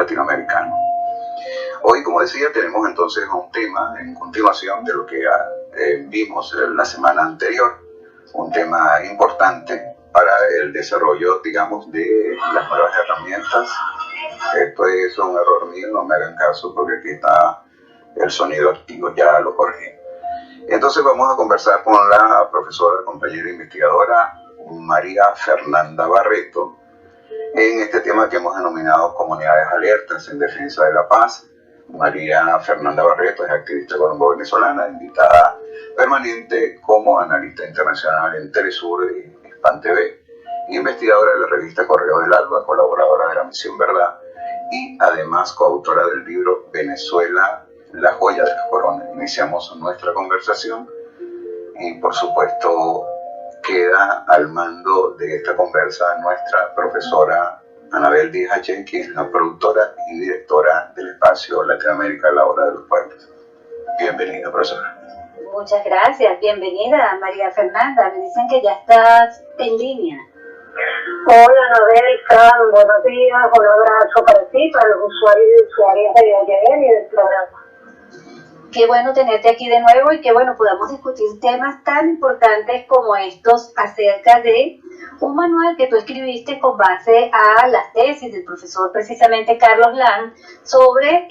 latinoamericano. Hoy, como decía, tenemos entonces un tema en continuación de lo que vimos la semana anterior, un tema importante para el desarrollo, digamos, de las nuevas herramientas. Esto es un error mío, no me hagan caso porque aquí está el sonido activo, ya lo corregí. Entonces vamos a conversar con la profesora, compañera investigadora María Fernanda Barreto en este tema que hemos denominado Comunidades Alertas en Defensa de la Paz. María Fernanda Barreto es activista colombo-venezolana, invitada permanente como analista internacional en Telesur y Hispan TV, investigadora de la revista Correo del Alba, colaboradora de la Misión Verdad y además coautora del libro Venezuela, la joya de la corona. Iniciamos nuestra conversación y por supuesto queda al mando de esta conversa nuestra profesora Anabel Díaz Hachén, quien es la productora y directora del espacio Latinoamérica, la hora de los pueblos. Bienvenida, profesora. Muchas gracias, bienvenida María Fernanda. Me dicen que ya estás en línea. Hola Anabel, Fran, buenos días, un abrazo para ti, para los usuarios y usuarias de AYN y del programa. Qué bueno tenerte aquí de nuevo y que bueno, podamos discutir temas tan importantes como estos acerca de un manual que tú escribiste con base a las tesis del profesor precisamente Carlos Lang sobre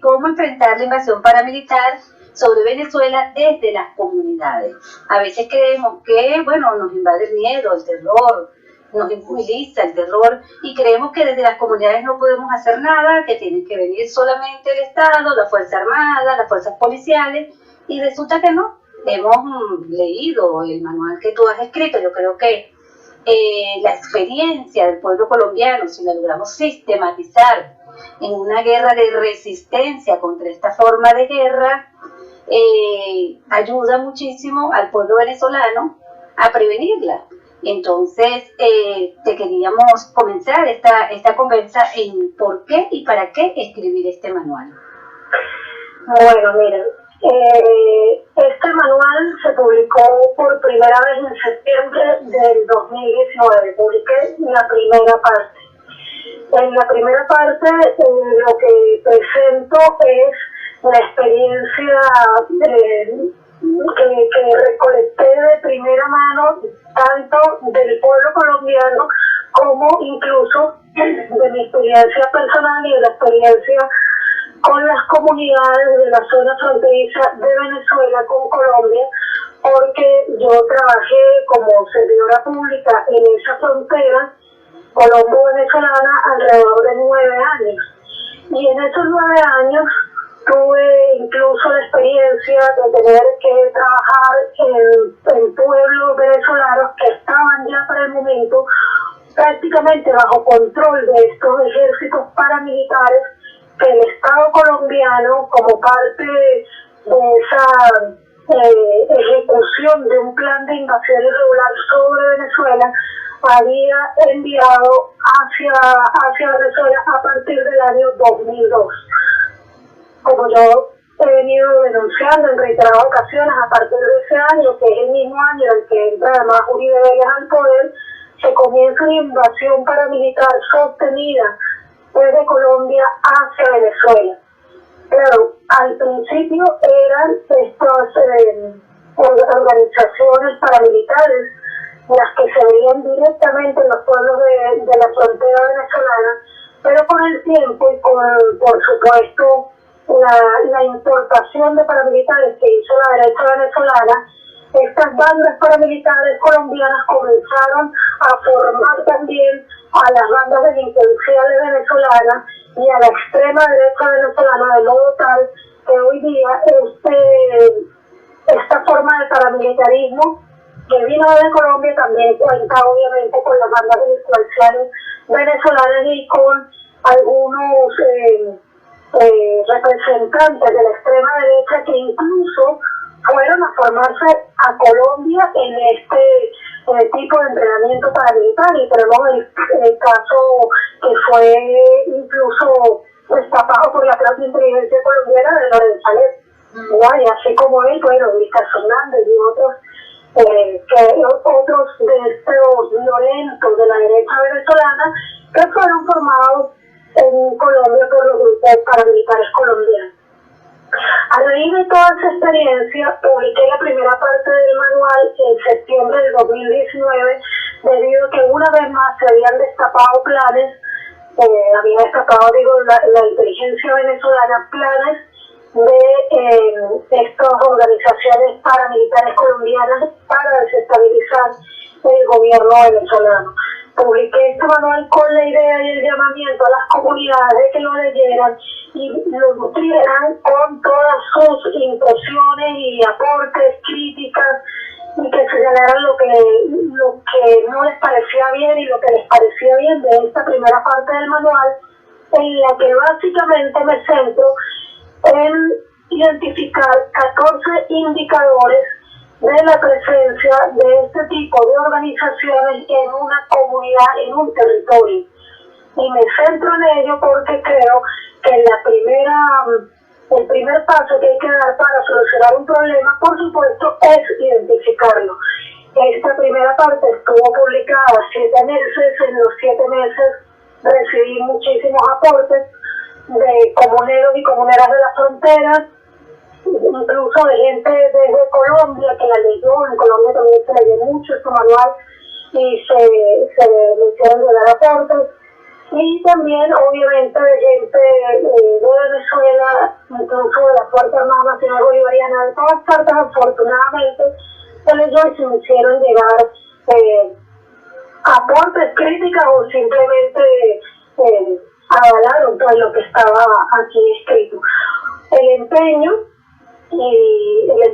cómo enfrentar la invasión paramilitar sobre Venezuela desde las comunidades. A veces creemos que, bueno, nos invade el miedo, el terror, nos moviliza el terror y creemos que desde las comunidades no podemos hacer nada, que tiene que venir solamente el Estado, la Fuerza Armada, las fuerzas policiales, y resulta que no. Hemos leído el manual que tú has escrito. Yo creo que la experiencia del pueblo colombiano, si la logramos sistematizar en una guerra de resistencia contra esta forma de guerra, ayuda muchísimo al pueblo venezolano a prevenirla. Entonces, te queríamos comenzar esta conversa en por qué y para qué escribir este manual. Bueno, miren, este manual se publicó por primera vez en septiembre del 2019, publiqué la primera parte. En la primera parte lo que presento es la experiencia que recolecté de primera mano, tanto del pueblo colombiano como incluso de mi experiencia personal y de la experiencia con las comunidades de la zona fronteriza de Venezuela con Colombia, porque yo trabajé como servidora pública en esa frontera colombo-venezolana alrededor de 9 años. Y en esos 9 años tuve incluso la experiencia de tener que trabajar en pueblos venezolanos que estaban ya para el momento prácticamente bajo control de estos ejércitos paramilitares que el Estado colombiano, como parte de esa ejecución de un plan de invasión irregular sobre Venezuela, había enviado hacia Venezuela a partir del año 2002. Como yo he venido denunciando en reiteradas ocasiones, a partir de ese año, que es el mismo año en el que entra además Uribe Vélez al poder, se comienza una invasión paramilitar sostenida desde Colombia hacia Venezuela. Claro, al principio eran estas organizaciones paramilitares las que se veían directamente en los pueblos de la frontera venezolana, pero con el tiempo y por supuesto la importación de paramilitares que hizo la derecha venezolana, estas bandas paramilitares colombianas comenzaron a formar también a las bandas delincuenciales venezolanas y a la extrema derecha venezolana, de modo tal que hoy día esta forma de paramilitarismo que vino de Colombia también cuenta obviamente con las bandas delincuenciales venezolanas y con algunos representantes de la extrema derecha que incluso fueron a formarse a Colombia en este tipo de entrenamiento paramilitar, y tenemos el caso que fue incluso destapado por la propia inteligencia colombiana de Lorenzo Alet, y así como él, bueno, Luis Fernández y otros de estos violentos de la derecha venezolana que fueron formados en Colombia por los grupos paramilitares colombianos. A raíz de toda esa experiencia, publiqué la primera parte del manual en septiembre del 2019, debido a que una vez más se habían destapado planes, había destapado, la inteligencia venezolana, planes de estas organizaciones paramilitares colombianas para desestabilizar el gobierno venezolano. Publiqué este manual con la idea y el llamamiento a las comunidades de que lo leyeran y lo nutrieran con todas sus impresiones y aportes, críticas, y que señalaran lo que no les parecía bien y lo que les parecía bien de esta primera parte del manual, en la que básicamente me centro en identificar 14 indicadores de la presencia de este tipo de organizaciones en una comunidad, en un territorio. Y me centro en ello porque creo que el primer paso que hay que dar para solucionar un problema, por supuesto, es identificarlo. Esta primera parte estuvo publicada 7 meses, en los 7 meses recibí muchísimos aportes de comuneros y comuneras de la frontera, incluso de gente desde Colombia que la leyó. En Colombia también se leyó mucho este manual y se le hicieron llegar aportes, y también obviamente de gente de Venezuela, incluso de la Fuerza Armada Nacional Bolivariana, de todas partes. Afortunadamente se leyó y se me hicieron llegar aportes, críticas, o simplemente avalaron todo lo que estaba aquí escrito. El empeño de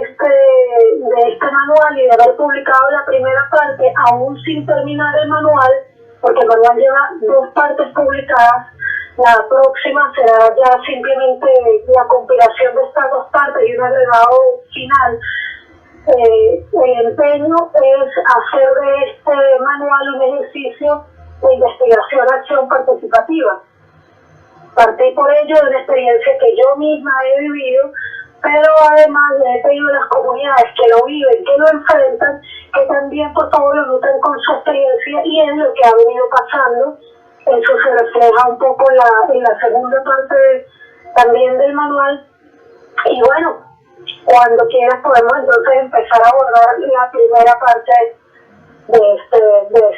este manual, y de haber publicado la primera parte aún sin terminar el manual, porque el manual lleva 2 partes publicadas, la próxima será ya simplemente la compilación de estas 2 partes y un agregado final. El empeño es hacer de este manual un ejercicio de investigación, acción participativa. Partí por ello de una experiencia que yo misma he vivido, pero además le he pedido a las comunidades que lo viven, que lo enfrentan, que también por favor lo nutren con su experiencia y en lo que ha venido pasando. Eso se refleja un poco en la segunda parte también del manual. Y bueno, cuando quieras podemos entonces empezar a abordar la primera parte de este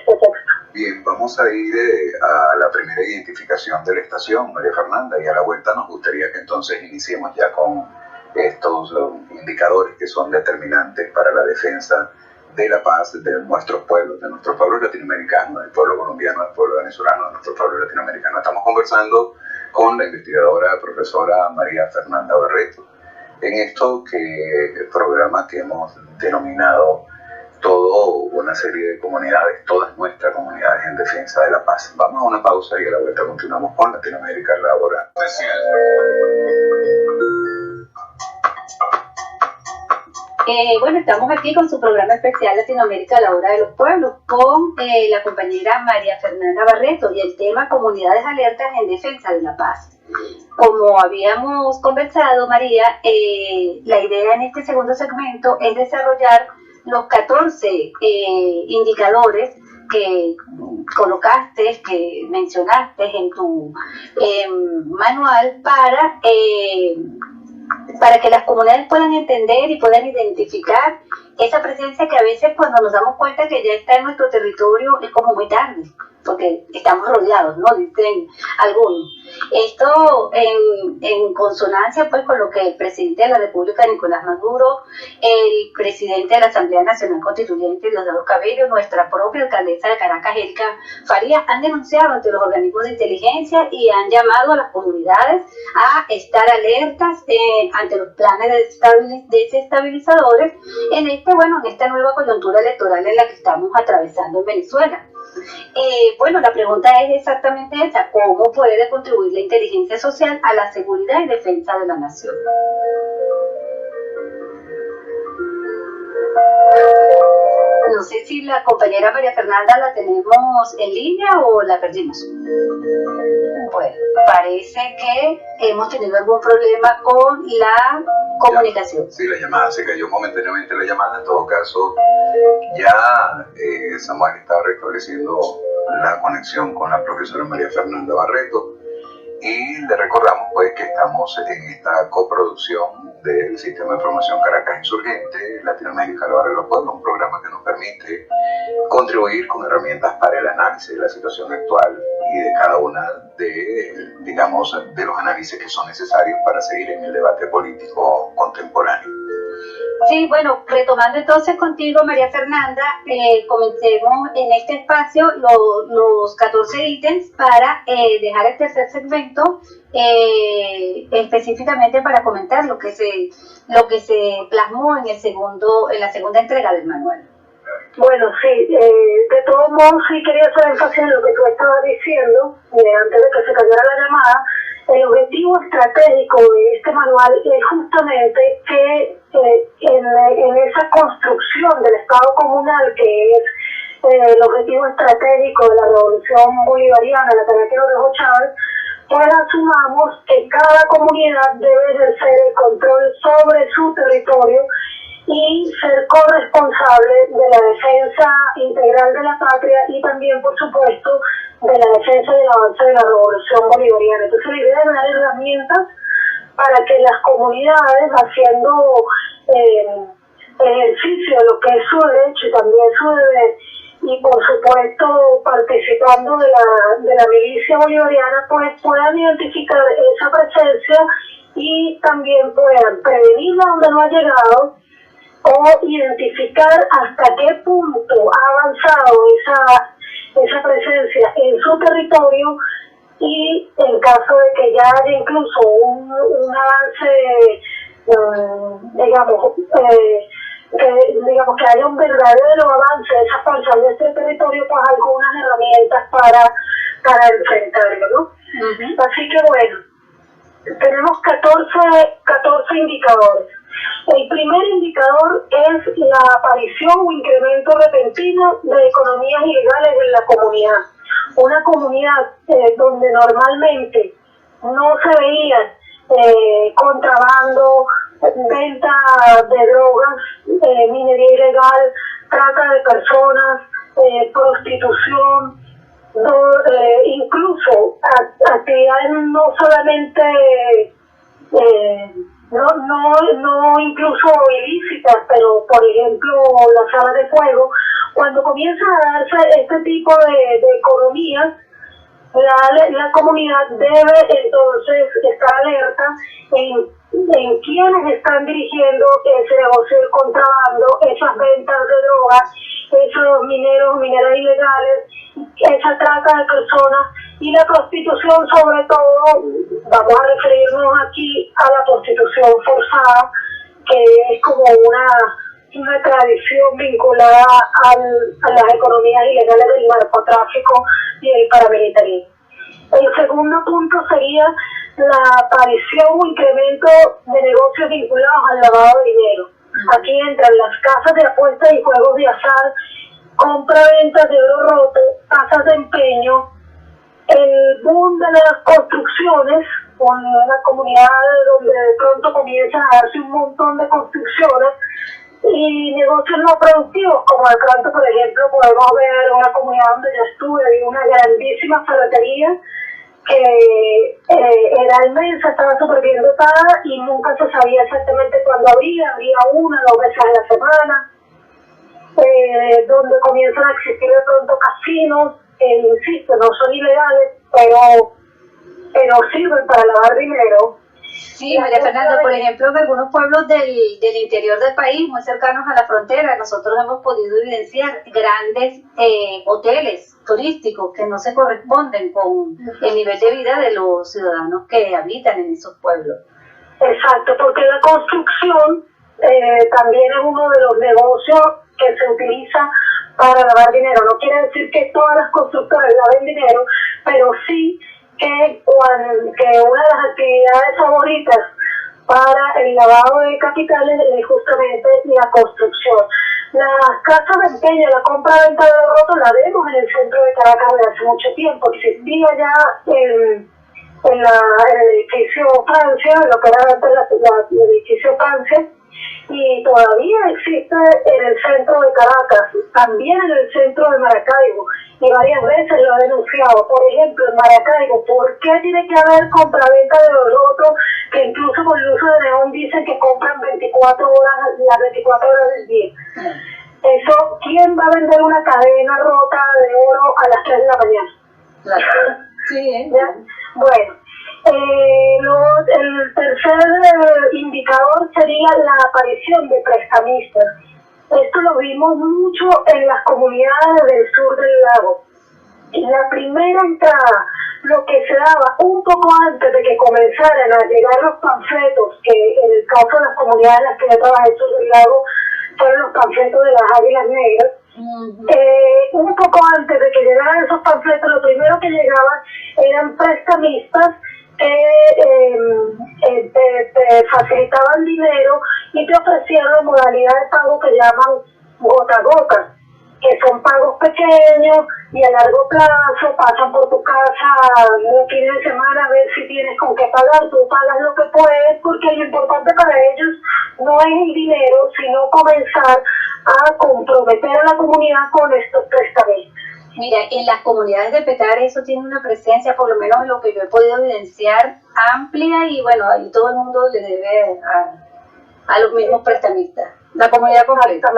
texto. Bien, vamos a ir a la primera identificación de la estación, María Fernanda, y a la vuelta nos gustaría que entonces iniciemos ya con estos indicadores que son determinantes para la defensa de la paz de nuestros pueblos latinoamericanos, del pueblo colombiano, del pueblo venezolano, de nuestro pueblo latinoamericano. Estamos conversando con la investigadora, profesora María Fernanda Barreto, en esto el programa que hemos denominado toda una serie de comunidades, todas nuestras comunidades en defensa de la paz. Vamos a una pausa y a la vuelta continuamos con Latinoamérica Laboral Especial. Bueno, estamos aquí con su programa especial Latinoamérica a la hora de los pueblos con la compañera María Fernanda Barreto y el tema Comunidades Alertas en Defensa de la Paz. Como habíamos conversado, María, la idea en este segundo segmento es desarrollar los 14 indicadores que colocaste, que mencionaste en tu manual para que las comunidades puedan entender y puedan identificar esa presencia que a veces cuando nos damos cuenta que ya está en nuestro territorio es como muy tarde, porque estamos rodeados, ¿no? Dicen algunos. Esto en consonancia pues con lo que el presidente de la República, Nicolás Maduro, el presidente de la Asamblea Nacional Constituyente, Diosdado Cabello, nuestra propia alcaldesa de Caracas, Erika Farías, han denunciado ante los organismos de inteligencia y han llamado a las comunidades a estar alertas ante los planes desestabilizadores en esta nueva coyuntura electoral en la que estamos atravesando en Venezuela. Bueno, la pregunta es exactamente esa: ¿cómo puede contribuir la inteligencia social a la seguridad y defensa de la nación? No sé si la compañera María Fernanda la tenemos en línea o la perdimos. Bueno, parece que hemos tenido algún problema con la comunicación. Sí, la llamada se cayó momentáneamente. En todo caso, ya Samuel estaba restableciendo la conexión con la profesora María Fernanda Barreto. Y le recordamos pues que estamos en esta coproducción del Sistema de Información Caracas Insurgente, Latinoamérica, la Hora de los Pueblos, un programa que nos permite contribuir con herramientas para el análisis de la situación actual y de cada una de, digamos, de los análisis que son necesarios para seguir en el debate político contemporáneo. Sí, bueno, retomando entonces contigo, María Fernanda, comencemos en este espacio los 14 ítems para dejar el tercer segmento específicamente para comentar lo que se plasmó en la segunda entrega del manual. Bueno, sí, de todos modos sí quería hacer énfasis en lo que tú estabas diciendo, antes de que se cayera la llamada. El objetivo estratégico de este manual es justamente que en esa construcción del Estado comunal, que es el objetivo estratégico de la Revolución Bolivariana, la tarea que nos dejó Chávez, pues asumamos que cada comunidad debe ejercer el control sobre su territorio y ser corresponsable de la defensa integral de la patria y también, por supuesto, de la defensa y el avance de la Revolución Bolivariana. Entonces, la idea es dar herramientas para que las comunidades, haciendo ejercicio de lo que es su derecho y también su deber, y por supuesto participando de la milicia bolivariana, pues puedan identificar esa presencia y también puedan prevenirla donde no ha llegado, o identificar hasta qué punto ha avanzado esa presencia en su territorio, y en caso de que ya haya incluso un avance, digamos que haya un verdadero avance de esa fuerza en este territorio, pues algunas herramientas para enfrentarlo, ¿no? Uh-huh. Así que bueno, tenemos 14 indicadores. El primer indicador es la aparición o incremento repentino de economías ilegales en la comunidad. Una comunidad donde normalmente no se veía contrabando, venta de drogas, minería ilegal, trata de personas, prostitución, incluso actividades no solamente no incluso ilícitas, pero por ejemplo las salas de fuego. Cuando comienza a darse este tipo de economía, la comunidad debe entonces estar alerta en quienes están dirigiendo ese negocio del contrabando, esas ventas de drogas, esos mineras ilegales, esa trata de personas y la prostitución, sobre todo. Vamos a referirnos aquí a la prostitución forzada, que es como una tradición vinculada a las economías ilegales del narcotráfico y el paramilitarismo. El segundo punto sería la aparición o incremento de negocios vinculados al lavado de dinero. Aquí entran las casas de apuestas y juegos de azar, compra-ventas de oro roto, casas de empeño, el boom de las construcciones, con una comunidad donde de pronto comienzan a darse un montón de construcciones, y negocios no productivos, como de pronto, por ejemplo, podemos ver una comunidad donde yo estuve, una grandísima ferretería que era inmensa, estaba súper bien dotada y nunca se sabía exactamente cuándo abría 1 o 2 veces a la semana, donde comienzan a existir de pronto casinos, insisto, no son ilegales, pero sirven para lavar dinero. Sí, María Fernanda, por ejemplo, en algunos pueblos del interior del país, muy cercanos a la frontera, nosotros hemos podido evidenciar grandes hoteles turísticos que no se corresponden con el nivel de vida de los ciudadanos que habitan en esos pueblos. Exacto, porque la construcción también es uno de los negocios que se utiliza para lavar dinero. No quiere decir que todas las constructoras laven dinero, pero sí que una de las actividades favoritas para el lavado de capitales es justamente la construcción. Las casas de empeño, la compra-venta de oro roto, la vemos en el centro de Caracas desde hace mucho tiempo. Existía ya en el edificio Francia, lo que era antes el edificio Francia, y todavía existe en el centro de Caracas, también en el centro de Maracaibo, y varias veces lo he denunciado. Por ejemplo, en Maracaibo, ¿por qué tiene que haber compraventa de loto, que incluso con el uso de neón dicen que compran 24 horas, las 24 horas del día? Eso, ¿quién va a vender una cadena rota de oro a las 3 de la mañana? Claro. Sí, ¿Ya? Bueno, el tercer indicador sería la aparición de prestamistas. Esto lo vimos mucho en las comunidades del sur del lago. En la primera entrada, lo que se daba un poco antes de que comenzaran a llegar los panfletos, que en el caso de las comunidades en las que yo trabajé en el sur del lago, fueron los panfletos de las Águilas Negras. Un poco antes de que llegaran esos panfletos, lo primero que llegaban eran prestamistas que te facilitaban dinero y te ofrecían la modalidad de pago que llaman gota a gota, que son pagos pequeños y a largo plazo, pasan por tu casa un fin de semana a ver si tienes con qué pagar, tú pagas lo que puedes, porque lo importante para ellos no es el dinero, sino comenzar a comprometer a la comunidad con estos prestamistas. Mira, en las comunidades de Petare eso tiene una presencia, por lo menos lo que yo he podido evidenciar, amplia, y bueno, ahí todo el mundo le debe a los mismos prestamistas, la comunidad completa.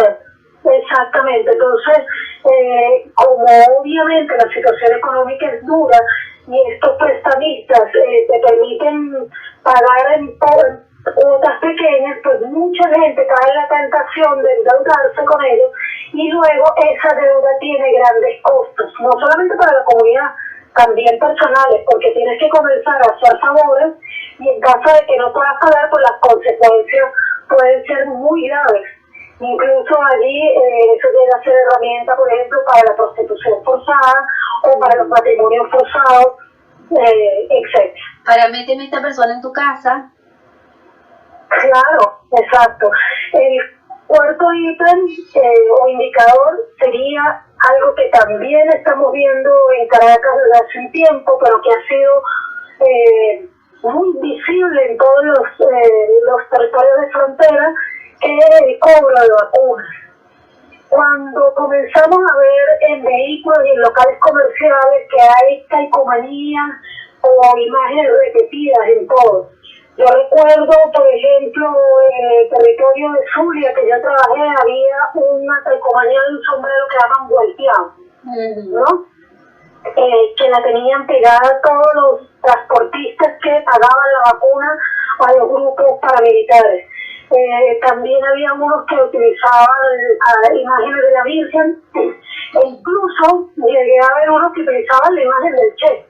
Exactamente. Entonces, como obviamente la situación económica es dura y estos prestamistas te permiten pagar en cuotas pequeñas, pues mucha gente cae en la tentación de endeudarse con ellos, y luego esa deuda tiene grandes costos, no solamente para la comunidad, también personales, porque tienes que comenzar a hacer favores, y en caso de que no puedas pagar, pues las consecuencias pueden ser muy graves. Incluso allí eso llega a ser herramienta, por ejemplo, para la prostitución forzada o para los matrimonios forzados, etc. Para meterme esta persona en tu casa. Claro, exacto. El cuarto ítem o indicador sería algo que también estamos viendo en Caracas desde hace un tiempo, pero que ha sido muy visible en todos los territorios de frontera, que es el cobro de vacunas. Cuando comenzamos a ver en vehículos y en locales comerciales que hay calcomanías o imágenes repetidas en todo. Yo recuerdo, por ejemplo, en el territorio de Zulia, que yo trabajé, había una calcomanía de un sombrero que llaman volteado, ¿no? Que la tenían pegada todos los transportistas que pagaban la vacuna a los grupos paramilitares. También había unos que utilizaban imágenes de la Virgen, e incluso llegué a ver unos que utilizaban la imagen del Che.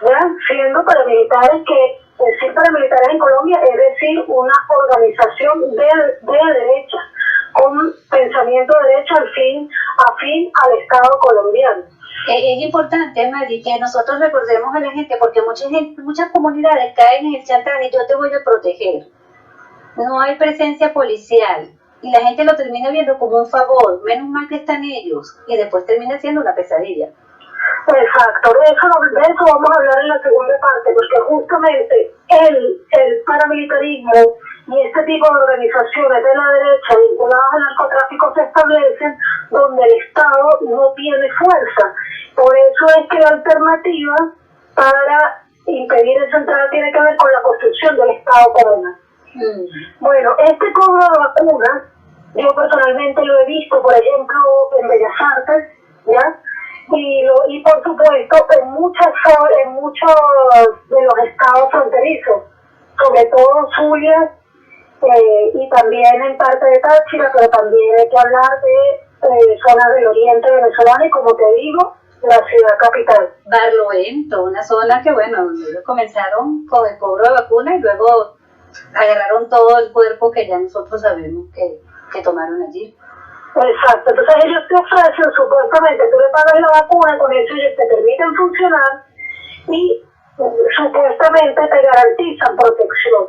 ¿Ya? Siendo paramilitares, que decir paramilitares en Colombia es decir una organización de derecha, con pensamiento de derecha afín al Estado colombiano. Es importante, Mari, que nosotros recordemos a la gente, porque muchas comunidades caen en el chantaje: yo te voy a proteger. No hay presencia policial y la gente lo termina viendo como un favor, menos mal que están ellos, y después termina siendo una pesadilla. Exacto, de eso vamos a hablar en la segunda parte, porque justamente el paramilitarismo y este tipo de organizaciones de la derecha vinculadas al narcotráfico se establecen donde el Estado no tiene fuerza. Por eso es que la alternativa para impedir esa entrada tiene que ver con la construcción del Estado colonial. Bueno, este cobro de vacunas, yo personalmente lo he visto, por ejemplo, en Bellas Artes, ¿ya? Y por supuesto en muchos de los estados fronterizos, sobre todo Zulia, y también en parte de Táchira, pero también hay que hablar de zonas del oriente venezolano y, como te digo, la ciudad capital. Barlovento, una zona que, bueno, ellos comenzaron con el cobro de vacunas y luego agarraron todo el cuerpo que ya nosotros sabemos que tomaron allí. Exacto, entonces ellos te ofrecen, supuestamente, tú le pagas la vacuna, con eso ellos te permiten funcionar y supuestamente te garantizan protección.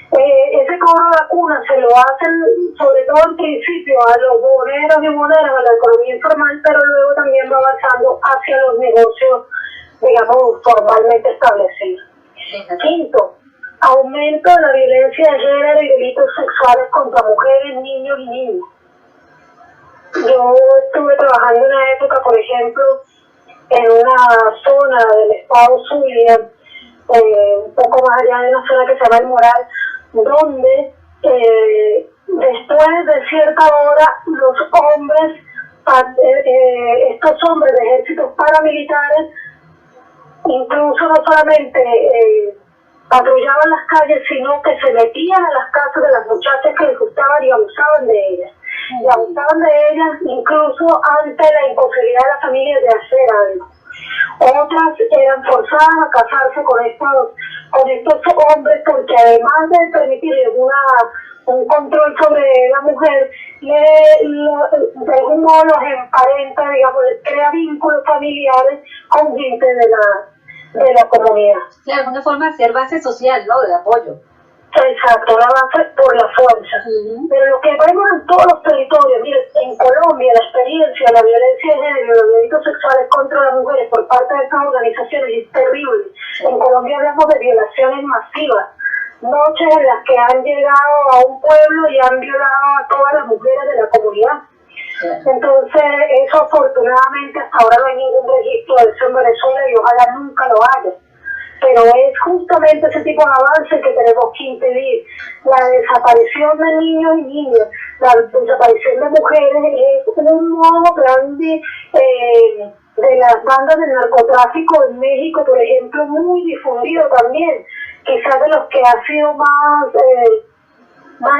Ese cobro de vacunas se lo hacen sobre todo en principio a los boneros y boneras de la economía informal, pero luego también va avanzando hacia los negocios, digamos, formalmente establecidos. Quinto, aumento de la violencia de género y delitos sexuales contra mujeres, niños y niñas. Yo estuve trabajando en una época, por ejemplo, en una zona del estado Zulia, un poco más allá de una zona que se llama El Moral, donde después de cierta hora los hombres, estos hombres de ejércitos paramilitares, incluso no solamente patrullaban las calles, sino que se metían a las casas de las muchachas que les gustaban y abusaban de ellas. Y abusaban de ellas incluso ante la imposibilidad de las familias de hacer algo. Otras eran forzadas a casarse con estos hombres porque además de permitirles un control sobre la mujer, de algún modo los emparenta, digamos, crea vínculos familiares con gente de la comunidad. Claro, es una forma de hacer base social, ¿no? De apoyo. Exacto, la base por la fuerza. Pero lo que vemos en todos los territorios, mire, en Colombia la experiencia de la violencia de género y los delitos sexuales contra las mujeres por parte de estas organizaciones es terrible. En Colombia hablamos de violaciones masivas, noches en las que han llegado a un pueblo y han violado a todas las mujeres de la comunidad. Entonces, eso afortunadamente hasta ahora no hay ningún registro de eso en Venezuela y ojalá nunca lo haya. Pero es justamente ese tipo de avance que tenemos que impedir. La desaparición de niños y niñas, la desaparición de mujeres es un modo grande de las bandas de narcotráfico en México, por ejemplo, muy difundido también, quizás de los que ha sido más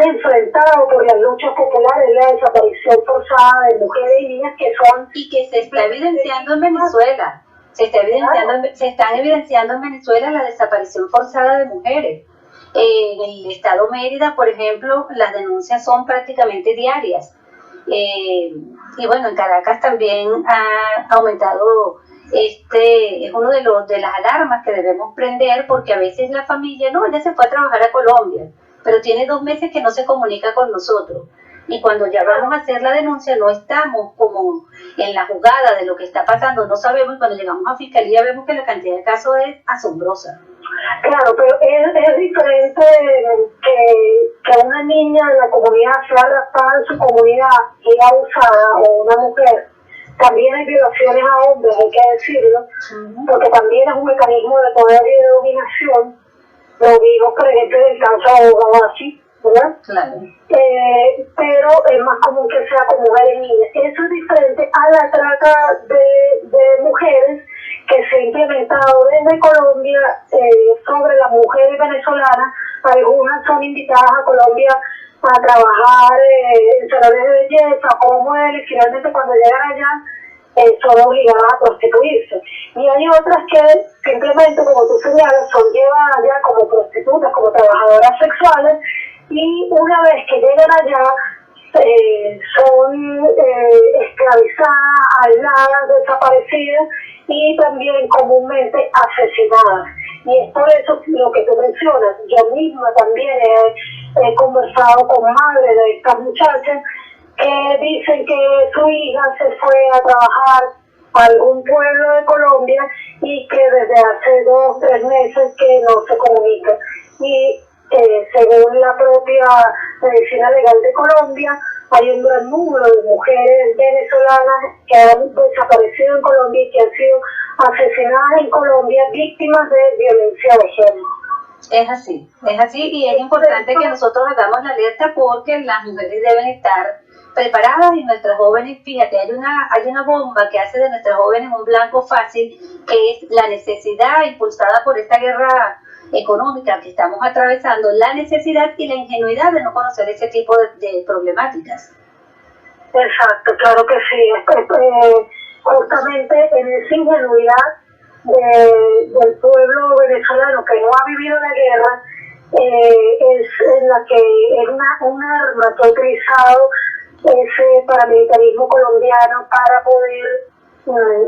enfrentado por las luchas populares, la desaparición forzada de mujeres y niñas y que se está evidenciando en Venezuela. Se están evidenciando en Venezuela la desaparición forzada de mujeres. En el estado Mérida, por ejemplo, las denuncias son prácticamente diarias. Y bueno, en Caracas también ha aumentado, es uno de las alarmas que debemos prender, porque a veces la familia, no, ella se fue a trabajar a Colombia, pero tiene 2 meses que no se comunica con nosotros. Y cuando ya vamos a hacer la denuncia no estamos como en la jugada de lo que está pasando, no sabemos, y cuando llegamos a Fiscalía vemos que la cantidad de casos es asombrosa. Claro, pero es diferente que una niña de la comunidad sea raptada en su comunidad y abusada, o una mujer. También hay violaciones a hombres, hay que decirlo, porque también es un mecanismo de poder y de dominación. Lo vimos, por ejemplo, en el caso de Bogotá, ¿verdad? Claro. Pero es más común que sea con mujeres y niñas. Eso es diferente a la trata de mujeres que se ha implementado desde Colombia sobre las mujeres venezolanas. Algunas son invitadas a Colombia a trabajar en salones de belleza como modelos, y finalmente cuando llegan allá son obligadas a prostituirse. Y hay otras que simplemente, como tú señalas, son llevadas ya como prostitutas, como trabajadoras sexuales, y una vez que llegan allá son esclavizadas, aisladas, desaparecidas y también comúnmente asesinadas. Y es por eso lo que tú mencionas. Yo misma también he conversado con madres de estas muchachas que dicen que su hija se fue a trabajar a algún pueblo de Colombia y que desde hace 2 o 3 meses que no se comunica. Y según la propia medicina legal de Colombia, hay un gran número de mujeres venezolanas que han desaparecido en Colombia y que han sido asesinadas en Colombia, víctimas de violencia de género. Es así, y es importante que nosotros hagamos la alerta porque las mujeres deben estar preparadas y nuestras jóvenes, fíjate, hay una bomba que hace de nuestras jóvenes un blanco fácil, que es la necesidad impulsada por esta guerra económica que estamos atravesando, la necesidad y la ingenuidad de no conocer ese tipo de problemáticas. Exacto, claro que sí. Justamente en esa ingenuidad del pueblo venezolano que no ha vivido la guerra, es en la que es un arma que ha utilizado ese paramilitarismo colombiano para poder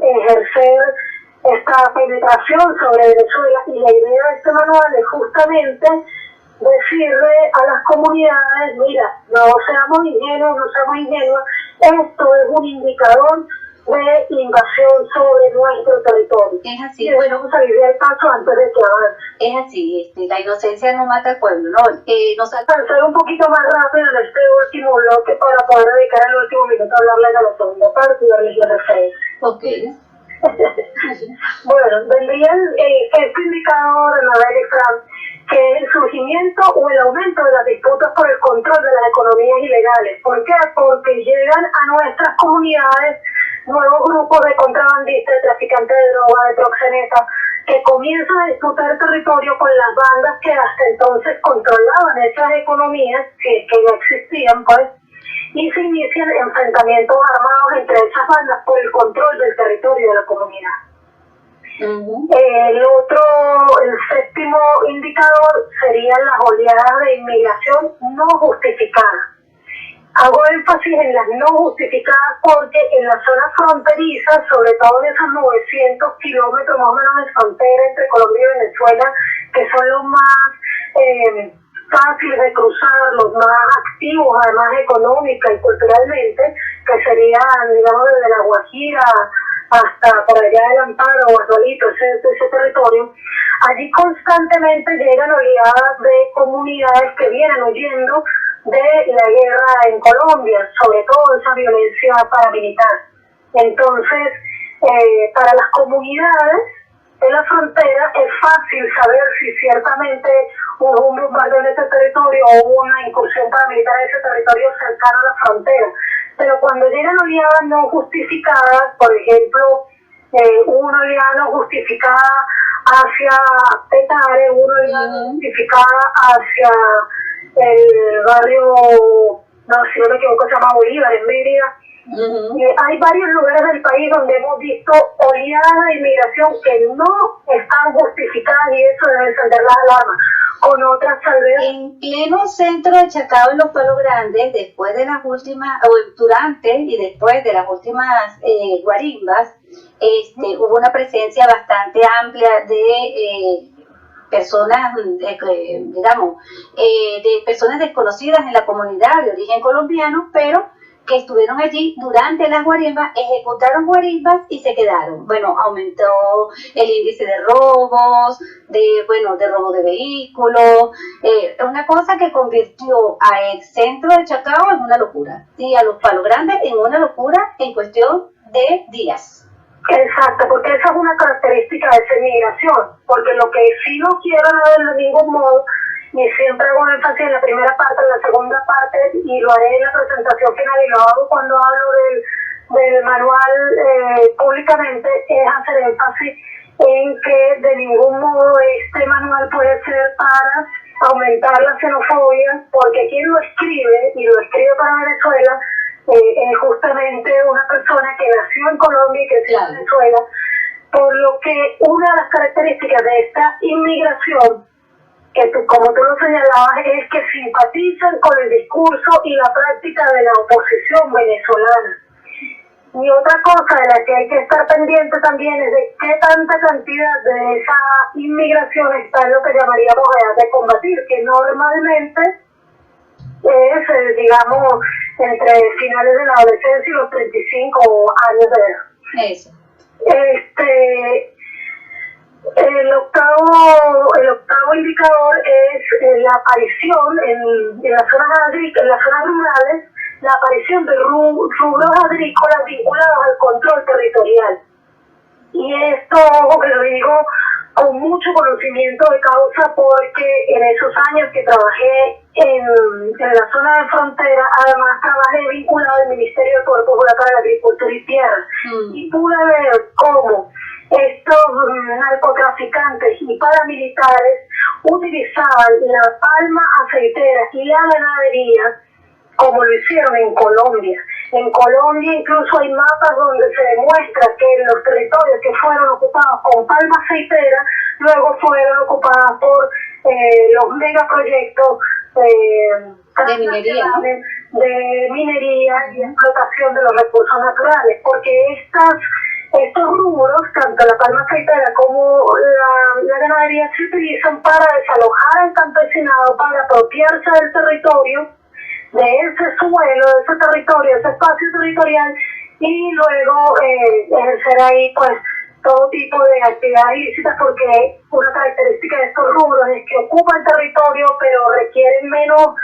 ejercer esta penetración sobre Venezuela. Y la idea de este manual es justamente decirle a las comunidades: mira, no seamos ingenuos, esto es un indicador de invasión sobre nuestro territorio. Es así. Y debemos salir del paso antes de que avance. Es así, la inocencia no mata al pueblo, ¿no? Avanzar un poquito más rápido en este último bloque para poder dedicar el último minuto a hablarles de la segunda parte y darles la referencia. Ok. Bueno, vendría este indicador en la Fran, que es el surgimiento o el aumento de las disputas por el control de las economías ilegales. ¿Por qué? Porque llegan a nuestras comunidades nuevos grupos de contrabandistas, de traficantes de droga, de proxenetas, que comienzan a disputar territorio con las bandas que hasta entonces controlaban esas economías que ya existían, pues, y se inician enfrentamientos armados entre esas bandas por el control del territorio de la comunidad. El séptimo indicador serían las oleadas de inmigración no justificada. Hago énfasis en las no justificadas porque en las zonas fronterizas, sobre todo en esos 900 kilómetros más o menos de frontera entre Colombia y Venezuela, que son los más fáciles de cruzar, los más activos además económica y culturalmente, que serían, digamos, desde La Guajira hasta por allá del Amparo, Guardolito, ese territorio. Allí constantemente llegan oleadas de comunidades que vienen huyendo de la guerra en Colombia, sobre todo esa violencia paramilitar. Entonces, para las comunidades de la frontera es fácil saber si ciertamente hubo un bombardeo en ese territorio o hubo una incursión paramilitar en ese territorio cercano a la frontera. Pero cuando llegan oleadas no justificadas, por ejemplo, una oleada no justificada hacia Petare, una oleada no justificada hacia el barrio, no, si no me equivoco, se llama Bolívar, en Mérida. Hay varios lugares del país donde hemos visto oleadas de inmigración que no están justificadas y eso debe encender las alarmas. Con otras tal vez. En pleno centro de Chacao, en los Palos Grandes, después de las últimas, o durante y después de las últimas guarimbas, hubo una presencia bastante amplia de personas, digamos, de personas desconocidas en la comunidad de origen colombiano, pero que estuvieron allí durante las guarimbas, ejecutaron guarimbas y se quedaron. Bueno, aumentó el índice de robos, de robo de vehículos, una cosa que convirtió al centro de Chacao en una locura, y a los Palos Grandes en una locura en cuestión de días. Exacto, porque esa es una característica de esa inmigración, porque lo que sí no quiero de ningún modo, y siempre hago énfasis en la primera parte, en la segunda parte, y lo haré en la presentación final, y lo hago cuando hablo del manual públicamente, es hacer énfasis en que de ningún modo este manual puede ser para aumentar la xenofobia, porque quien lo escribe, y lo escribe para Venezuela, es justamente una persona que nació en Colombia y que creció en Venezuela, por lo que una de las características de esta inmigración, que como tú lo señalabas, es que simpatizan con el discurso y la práctica de la oposición venezolana. Y otra cosa de la que hay que estar pendiente también es de qué tanta cantidad de esa inmigración está en lo que llamaríamos edad de combatir, que normalmente es, digamos, entre finales de la adolescencia y los 35 años de edad. Eso. El octavo indicador es la aparición en las zonas rurales, la aparición de rubros agrícolas vinculados al control territorial. Y esto, que lo digo con mucho conocimiento de causa, porque en esos años que trabajé en la zona de frontera, además trabajé vinculado al Ministerio de Poder Popular para la Agricultura y Tierra. Y pude ver cómo estos narcotraficantes y paramilitares utilizaban la palma aceitera y la ganadería como lo hicieron en Colombia. En Colombia incluso hay mapas donde se demuestra que los territorios que fueron ocupados con palma aceitera luego fueron ocupados por los megaproyectos de minería y explotación de los recursos naturales, porque estos rubros, tanto la palma aceitera como la ganadería, se utilizan para desalojar al campesinado, para apropiarse del territorio, de ese suelo, de ese territorio, ese espacio territorial, y luego ejercer ahí pues todo tipo de actividades ilícitas, porque una característica de estos rubros es que ocupan territorio pero requieren menos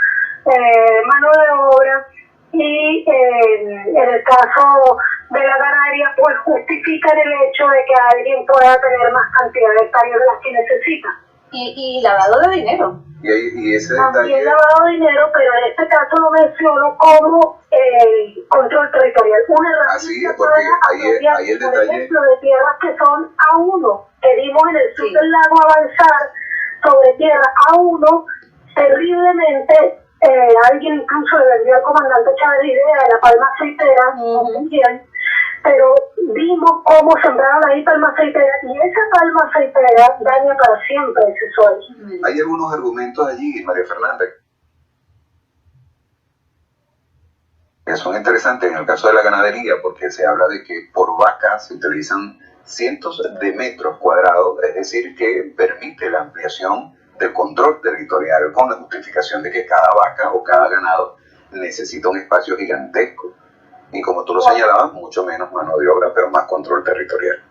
mano de obra, y en el caso de la ganadería pues justifican el hecho de que alguien pueda tener más cantidad de hectáreas de las que necesita. Y lavado de dinero. Y ese También detalle, lavado de dinero, pero en este caso lo menciono como control territorial. Una herramienta porque para ahí el por detalle, ejemplo, de tierras que son A1, que vimos en el sur Sí. del lago avanzar sobre tierra A1, terriblemente. Alguien incluso le vendió al comandante Chávez la idea de la palma aceitera, no sé quién, pero vimos cómo sembraron ahí palma aceitera, y esa palma aceitera daña para siempre ese suelo. hay algunos argumentos allí, María Fernanda, que son interesantes en el caso de la ganadería, porque se habla de que por vaca se utilizan cientos de metros cuadrados, es decir, que permite la ampliación del control territorial con la justificación de que cada vaca o cada ganado necesita un espacio gigantesco. Y como tú lo señalabas, mucho menos mano de obra, pero más control territorial.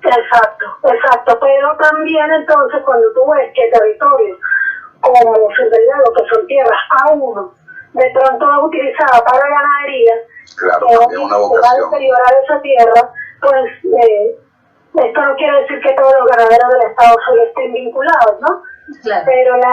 Exacto, pero también entonces cuando tú ves que territorios como Cerdelado, que son tierras A1, de pronto es utilizada para ganadería, Claro, que es una va a vocación. deteriorar esa tierra, pues esto no quiere decir que todos los ganaderos del estado solo estén vinculados, ¿no? Claro. Pero el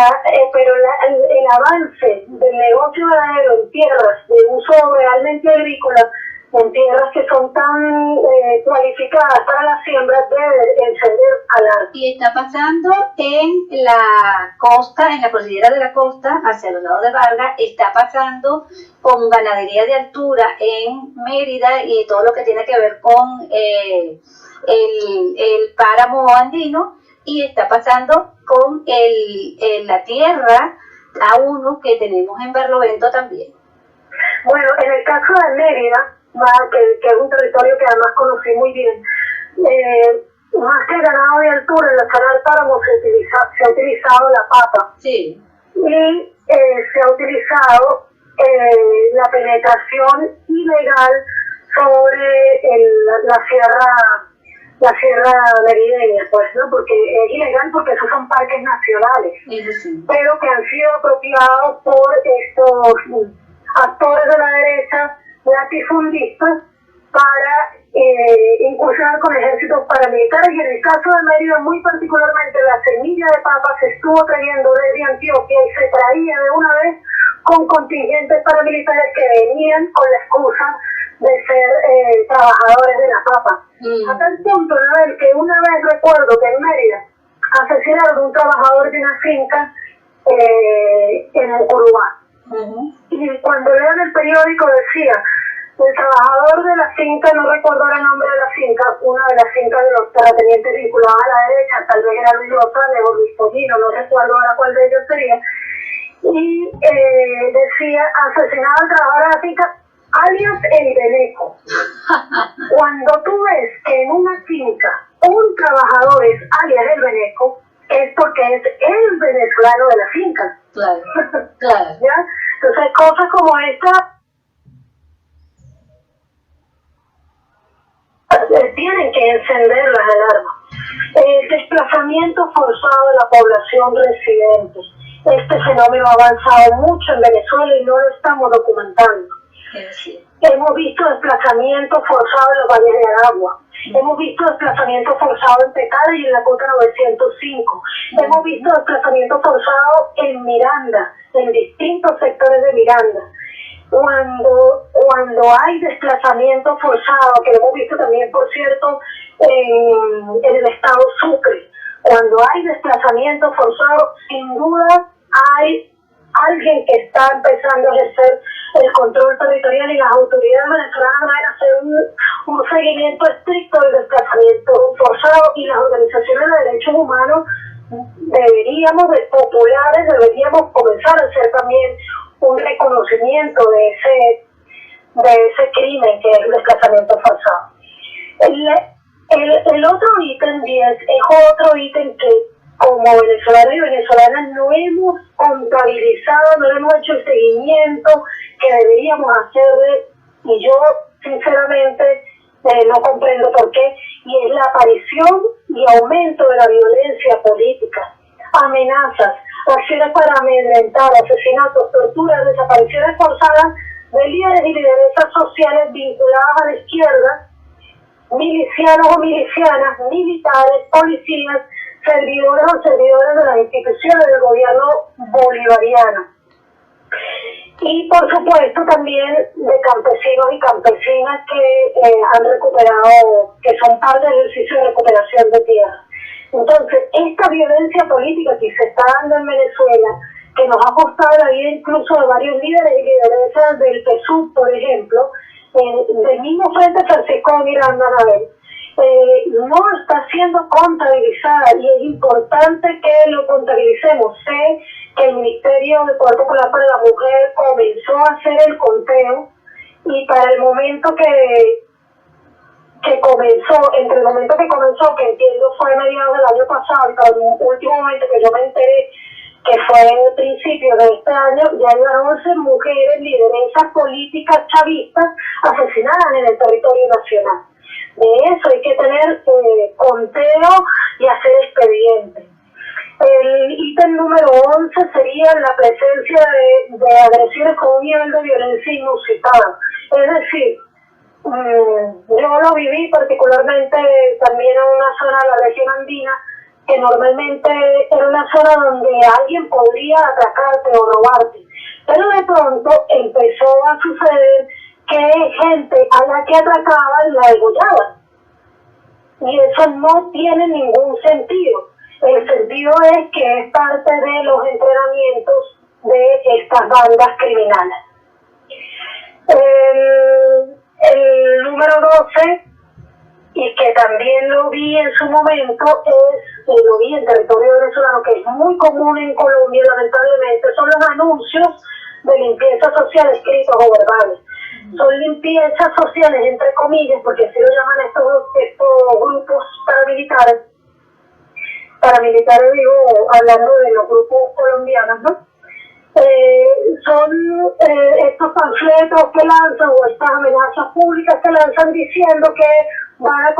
avance del negocio ganadero en tierras de uso realmente agrícola, en tierras que son tan cualificadas para la siembra, debe encender alarma. Y está pasando en la costa, en la cordillera de la costa, hacia los lados de Vargas, está pasando con ganadería de altura en Mérida y todo lo que tiene que ver con el páramo andino, y está pasando con la tierra A1 que tenemos en Barlovento también. Bueno, en el caso de Mérida, que es un territorio que además conocí muy bien, más que ganado de altura, en la zona del páramo se ha utilizado la papa. Sí. Y se ha utilizado la penetración ilegal sobre la sierra merideña, pues, ¿no? Porque es ilegal porque esos son parques nacionales, Sí. pero que han sido apropiados por estos actores de la derecha latifundistas para incursionar con ejércitos paramilitares. Y en el caso de Mérida, muy particularmente, la semilla de papa se estuvo trayendo desde Antioquia y se traía de una vez con contingentes paramilitares que venían con la excusa de ser trabajadores de la papa. A tal punto, ¿no?, que una vez recuerdo que en Mérida asesinaron a un trabajador de una finca en Urubá. Y cuando lean el periódico decía, el trabajador de la finca, no recuerdo el nombre de la finca, una de las fincas de los terratenientes vinculados a la derecha, tal vez era Luis González o Luis Pollino, no recuerdo ahora cuál de ellos sería, y decía, asesinado al trabajador de la finca, alias el Beneco. Cuando tú ves que en una finca un trabajador es alias el Beneco, es porque es el venezolano de la finca. Claro, claro. ¿Ya? Entonces, cosas como esta tienen que encender las alarmas. El desplazamiento forzado de la población residente. Este fenómeno ha avanzado mucho en Venezuela y no lo estamos documentando. Sí. Hemos visto desplazamiento forzado en los valles de Aragua. Hemos visto desplazamiento forzado en Petare y en la Ruta 905. Hemos visto desplazamiento forzado en Miranda, en distintos sectores de Miranda. Cuando hay desplazamiento forzado, que lo hemos visto también, por cierto, en el estado Sucre, cuando hay desplazamiento forzado, sin duda hay alguien que está empezando a ejercer el control territorial, y las autoridades venezolanas deben hacer un seguimiento estricto del desplazamiento forzado, y las organizaciones de derechos humanos deberíamos comenzar a hacer también un reconocimiento de ese crimen que es el desplazamiento forzado. El otro ítem 10 es otro ítem que como venezolanos y venezolanas no hemos contabilizado, no hemos hecho el seguimiento que deberíamos hacerle, y yo sinceramente no comprendo por qué, y es la aparición y aumento de la violencia política, amenazas, acciones para amedrentar, asesinatos, torturas, desapariciones forzadas de líderes y lideresas sociales vinculadas a la izquierda, milicianos o milicianas, militares, policías, servidores o servidoras de las instituciones del gobierno bolivariano. Y por supuesto también de campesinos y campesinas que han recuperado, que son parte del ejercicio de recuperación de tierra. Entonces, esta violencia política que se está dando en Venezuela, que nos ha costado la vida incluso de varios líderes y lideresas del PSUV, por ejemplo, del mismo Frente Francisco Miranda Anabel, no está siendo contabilizada, y es importante que lo contabilicemos. Sé que el Ministerio de Poder Popular para la Mujer comenzó a hacer el conteo, y para el momento que comenzó, entre el momento que comenzó, que entiendo fue mediados del año pasado, y para el último momento que yo me enteré, que fue el principio de este año, ya hay 11 mujeres lideresas políticas chavistas asesinadas en el territorio nacional. De eso hay que tener conteo y hacer expedientes. El ítem número 11 sería la presencia de agresiones con un nivel de violencia inusitado. Es decir, yo lo viví particularmente también en una zona de la región andina, que normalmente era una zona donde alguien podría atracarte o robarte. Pero de pronto empezó a suceder que gente a la que atracaban la degollaban. Y eso no tiene ningún sentido. El sentido es que es parte de los entrenamientos de estas bandas criminales. El número 12, y que también lo vi en su momento, lo vi en territorio venezolano, que es muy común en Colombia, lamentablemente, son los anuncios de limpieza social escritos o verbales. Son limpiezas sociales, entre comillas, porque así lo llaman estos grupos paramilitares. Paramilitares, digo, hablando de los grupos colombianos, ¿no? Son estos panfletos que lanzan, o estas amenazas públicas que lanzan, diciendo que van a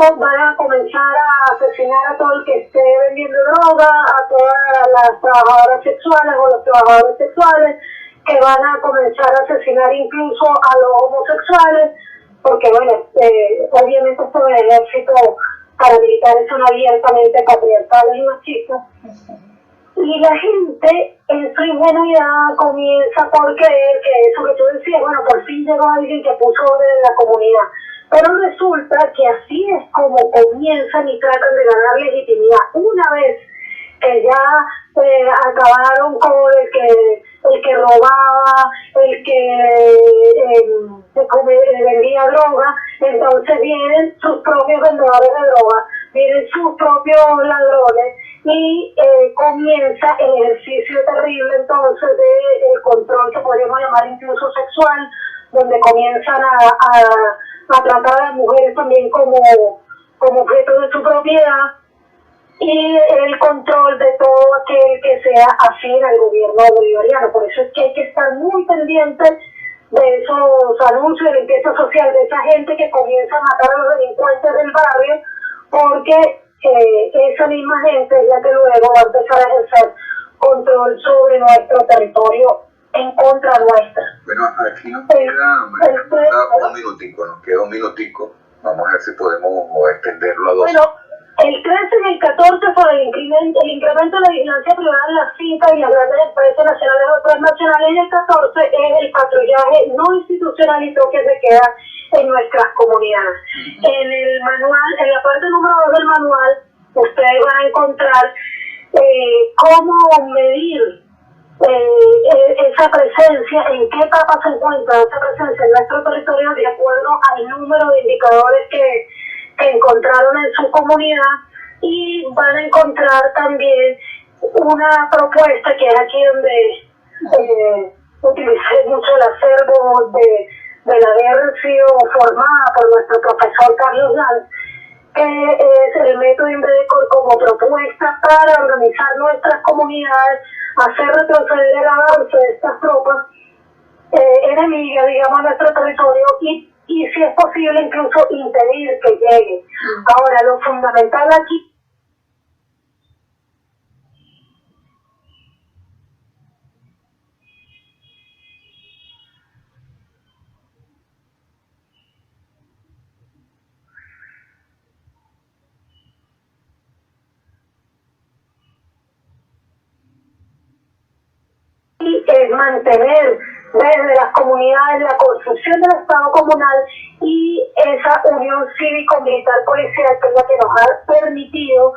comenzar a asesinar a todo el que esté vendiendo droga, a todas las trabajadoras sexuales o los trabajadores sexuales, que van a comenzar a asesinar incluso a los homosexuales, porque bueno, obviamente estos ejércitos paramilitares son abiertamente patriarcales y machistas. Y la gente, en su ingenuidad, comienza por creer que eso que tú decías, bueno, por fin llegó alguien que puso orden en la comunidad. Pero resulta que así es como comienzan y tratan de ganar legitimidad. Una vez que ya acabaron con el que robaba, el que vendía droga, entonces vienen sus propios vendedores de droga, vienen sus propios ladrones, y comienza el ejercicio terrible entonces del control, que podríamos llamar incluso sexual, donde comienzan a tratar a las mujeres también como objetos de su propiedad, y el control de todo aquel que sea afín al gobierno bolivariano. Por eso es que hay que estar muy pendientes de esos anuncios de limpieza social, de esa gente que comienza a matar a los delincuentes del barrio, porque esa misma gente ya que luego va a empezar a ejercer control sobre nuestro territorio en contra nuestra. Bueno, aquí nos queda un minutico. Vamos a ver si podemos extenderlo a 2. Bueno, el 13 y el 14 fue el incremento de la vigilancia privada en las fincas y las grandes empresas nacionales o transnacionales, y el 14 es el patrullaje no institucional y toque de queda en nuestras comunidades. En el manual, en la parte número 2 del manual, ustedes van a encontrar cómo medir esa presencia, en qué etapa se encuentra esa presencia en nuestro territorio, de acuerdo al número de indicadores que encontraron en su comunidad, y van a encontrar también una propuesta que es aquí donde utilicé mucho el acervo del haber sido formada por nuestro profesor Carlos Lanz, que es el método Invedecor como propuesta para organizar nuestras comunidades, hacer retroceder el avance de estas tropas enemigas, digamos, a nuestro territorio, y y si es posible incluso impedir que llegue. Ahora, lo fundamental aquí es mantener desde las comunidades la construcción del Estado comunal y esa unión cívico-militar policial, que es la que nos ha permitido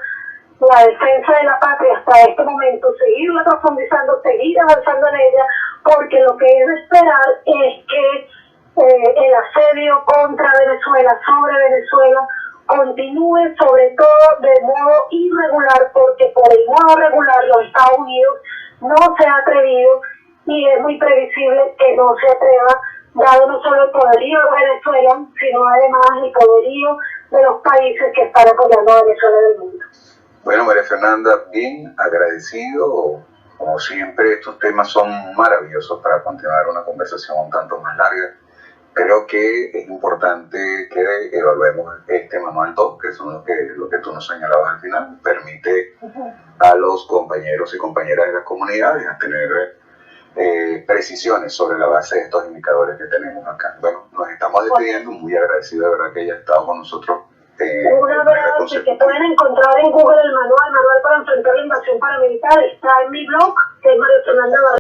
la defensa de la patria hasta este momento, seguirla profundizando, seguir avanzando en ella, porque lo que es de esperar es que el asedio contra Venezuela, sobre Venezuela, continúe, sobre todo de modo irregular, porque por el modo regular los Estados Unidos no se ha atrevido, y es muy previsible que no se atreva, dado no solo el poderío de Venezuela, sino además el poderío de los países que están apoyando a Venezuela del mundo. Bueno, María Fernanda, bien agradecido. Como siempre, estos temas son maravillosos para continuar una conversación un tanto más larga. Creo que es importante que evaluemos este manual 2, que es lo que tú nos señalabas al final. Permite a los compañeros y compañeras de las comunidades a tener precisiones sobre la base de estos indicadores que tenemos acá. Bueno, nos estamos despidiendo, muy agradecido de verdad que haya estado con nosotros. Un abrazo, que pueden encontrar en Google el manual para enfrentar la invasión paramilitar. Está en mi blog, que es María Fernanda Barrera.